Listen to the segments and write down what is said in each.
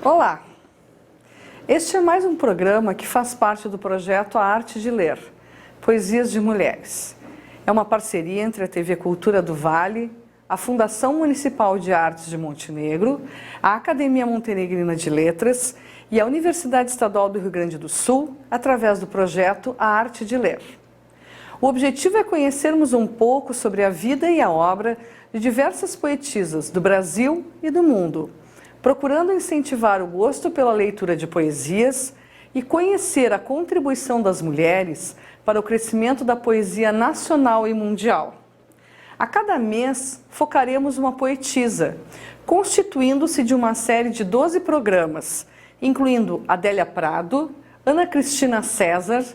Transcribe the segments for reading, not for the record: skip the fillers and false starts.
Olá! Este é mais um programa que faz parte do projeto A Arte de Ler, Poesias de Mulheres. É uma parceria entre a TV Cultura do Vale, a Fundação Municipal de Artes de Montenegro, a Academia Montenegrina de Letras e a Universidade Estadual do Rio Grande do Sul, através do projeto A Arte de Ler. O objetivo é conhecermos um pouco sobre a vida e a obra de diversas poetisas do Brasil e do mundo, procurando incentivar o gosto pela leitura de poesias e conhecer a contribuição das mulheres para o crescimento da poesia nacional e mundial. A cada mês, focaremos uma poetisa, constituindo-se de uma série de 12 programas, incluindo Adélia Prado, Ana Cristina César,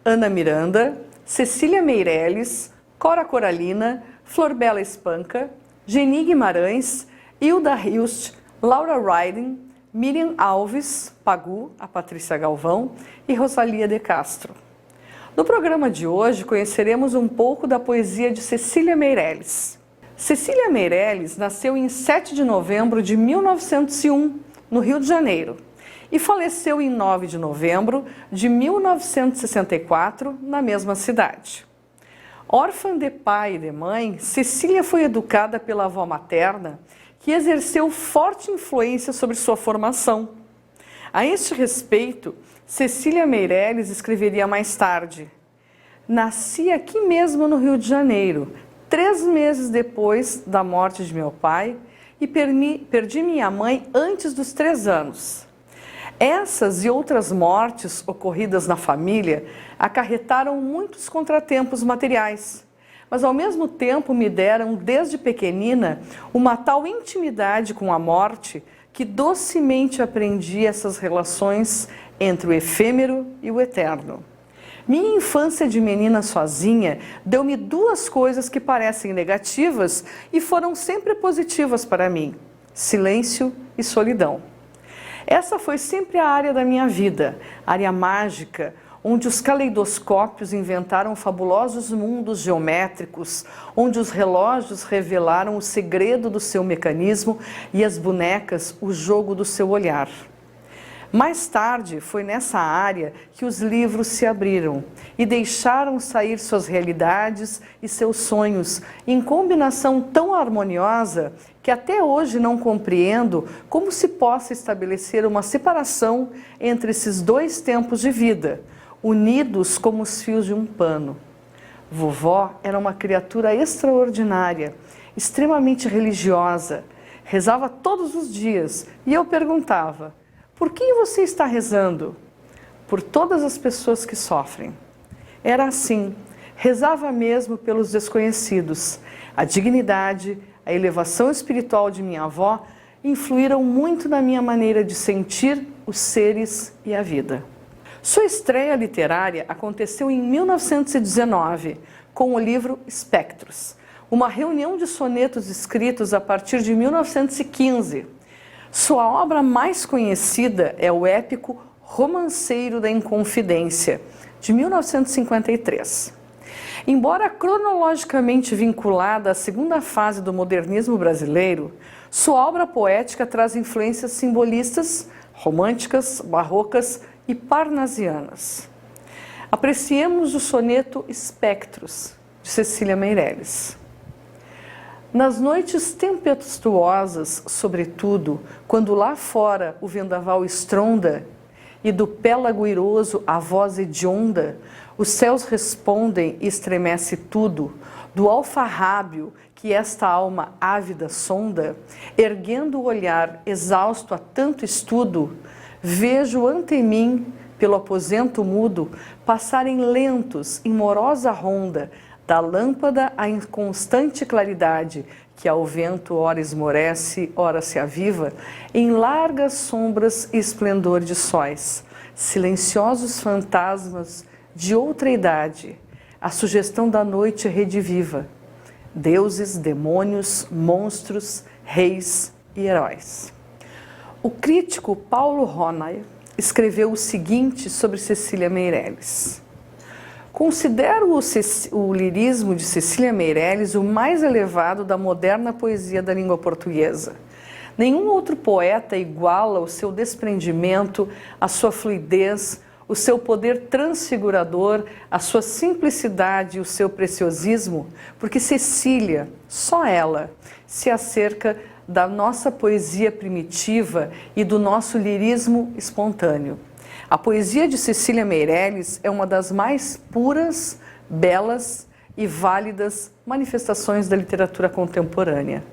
Ana Miranda, Cecília Meirelles, Cora Coralina, Florbela Espanca, Geni Guimarães, Hilda Hilst, Laura Ryden, Miriam Alves, Pagu, a Patrícia Galvão e Rosalia de Castro. No programa de hoje, conheceremos um pouco da poesia de Cecília Meirelles. Cecília Meirelles nasceu em 7 de novembro de 1901, no Rio de Janeiro, e faleceu em 9 de novembro de 1964, na mesma cidade. Órfã de pai e de mãe, Cecília foi educada pela avó materna, que exerceu forte influência sobre sua formação. A este respeito, Cecília Meirelles escreveria mais tarde: "Nasci aqui mesmo no Rio de Janeiro, 3 meses depois da morte de meu pai, e perdi minha mãe antes dos 3 anos. Essas e outras mortes ocorridas na família acarretaram muitos contratempos materiais, mas ao mesmo tempo me deram, desde pequenina, uma tal intimidade com a morte que docemente aprendi essas relações entre o efêmero e o eterno. Minha infância de menina sozinha deu-me 2 coisas que parecem negativas e foram sempre positivas para mim: silêncio e solidão. Essa foi sempre a área da minha vida, área mágica, onde os caleidoscópios inventaram fabulosos mundos geométricos, onde os relógios revelaram o segredo do seu mecanismo e as bonecas o jogo do seu olhar. Mais tarde, foi nessa área que os livros se abriram e deixaram sair suas realidades e seus sonhos em combinação tão harmoniosa que até hoje não compreendo como se possa estabelecer uma separação entre esses 2 tempos de vida, unidos como os fios de um pano. Vovó era uma criatura extraordinária, extremamente religiosa, rezava todos os dias e eu perguntava: por quem você está rezando? Por todas as pessoas que sofrem. Era assim, rezava mesmo pelos desconhecidos. A dignidade, a elevação espiritual de minha avó influíram muito na minha maneira de sentir os seres e a vida. Sua estreia literária aconteceu em 1919, com o livro Espectros, uma reunião de sonetos escritos a partir de 1915. Sua obra mais conhecida é o épico Romanceiro da Inconfidência, de 1953. Embora cronologicamente vinculada à segunda fase do modernismo brasileiro, sua obra poética traz influências simbolistas, românticas, barrocas e parnasianas. Apreciemos o soneto Espectros, de Cecília Meirelles. Nas noites tempestuosas, sobretudo, quando lá fora o vendaval estronda e do pélago iroso a voz hedionda, os céus respondem e estremece tudo, do alfarrábio que esta alma ávida sonda, erguendo o olhar exausto a tanto estudo, vejo ante mim, pelo aposento mudo, passarem lentos, em morosa ronda, da lâmpada à inconstante claridade, que ao vento ora esmorece, ora se aviva, em largas sombras e esplendor de sóis, silenciosos fantasmas de outra idade, a sugestão da noite rediviva, deuses, demônios, monstros, reis e heróis. O crítico Paulo Ronay escreveu o seguinte sobre Cecília Meirelles: considero o lirismo de Cecília Meirelles o mais elevado da moderna poesia da língua portuguesa. Nenhum outro poeta iguala o seu desprendimento, a sua fluidez, o seu poder transfigurador, a sua simplicidade e o seu preciosismo, porque Cecília, só ela, se acerca da nossa poesia primitiva e do nosso lirismo espontâneo. A poesia de Cecília Meirelles é uma das mais puras, belas e válidas manifestações da literatura contemporânea.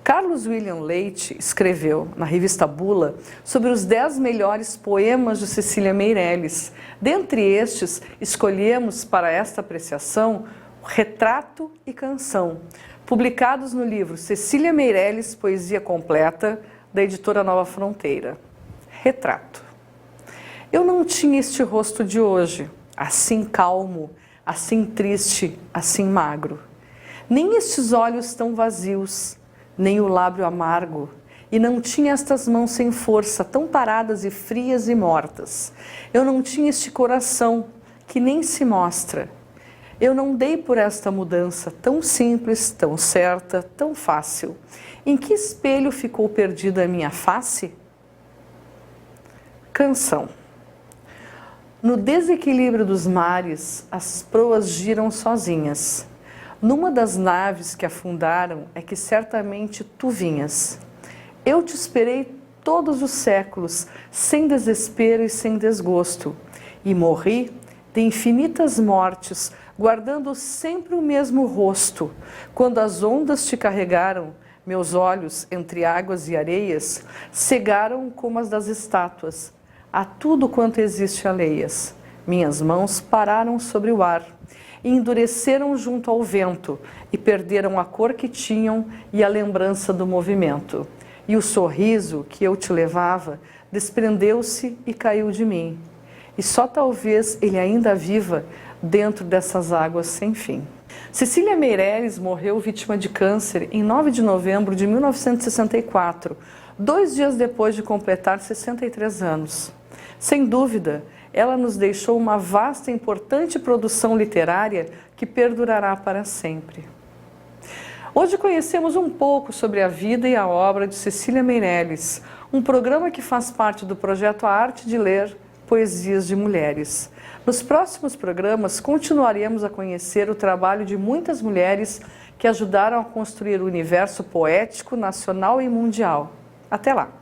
Carlos William Leite escreveu na revista Bula sobre os 10 melhores poemas de Cecília Meirelles. Dentre estes, escolhemos para esta apreciação Retrato e Canção, publicados no livro Cecília Meirelles, Poesia Completa, da editora Nova Fronteira. Retrato. Eu não tinha este rosto de hoje, assim calmo, assim triste, assim magro. Nem estes olhos tão vazios, nem o lábio amargo, e não tinha estas mãos sem força, tão paradas e frias e mortas. Eu não tinha este coração, que nem se mostra. Eu não dei por esta mudança tão simples, tão certa, tão fácil. Em que espelho ficou perdida a minha face? Canção. No desequilíbrio dos mares, as proas giram sozinhas. Numa das naves que afundaram é que certamente tu vinhas. Eu te esperei todos os séculos, sem desespero e sem desgosto, e morri de infinitas mortes, guardando sempre o mesmo rosto. Quando as ondas te carregaram, meus olhos, entre águas e areias, cegaram como as das estátuas, a tudo quanto existe alheias. Minhas mãos pararam sobre o ar, e endureceram junto ao vento, e perderam a cor que tinham e a lembrança do movimento. E o sorriso que eu te levava desprendeu-se e caiu de mim. E só talvez ele ainda viva dentro dessas águas sem fim. Cecília Meirelles morreu vítima de câncer em 9 de novembro de 1964, 2 dias depois de completar 63 anos. Sem dúvida, ela nos deixou uma vasta e importante produção literária que perdurará para sempre. Hoje conhecemos um pouco sobre a vida e a obra de Cecília Meirelles, um programa que faz parte do projeto A Arte de Ler, Poesias de Mulheres. Nos próximos programas, continuaremos a conhecer o trabalho de muitas mulheres que ajudaram a construir o universo poético nacional e mundial. Até lá!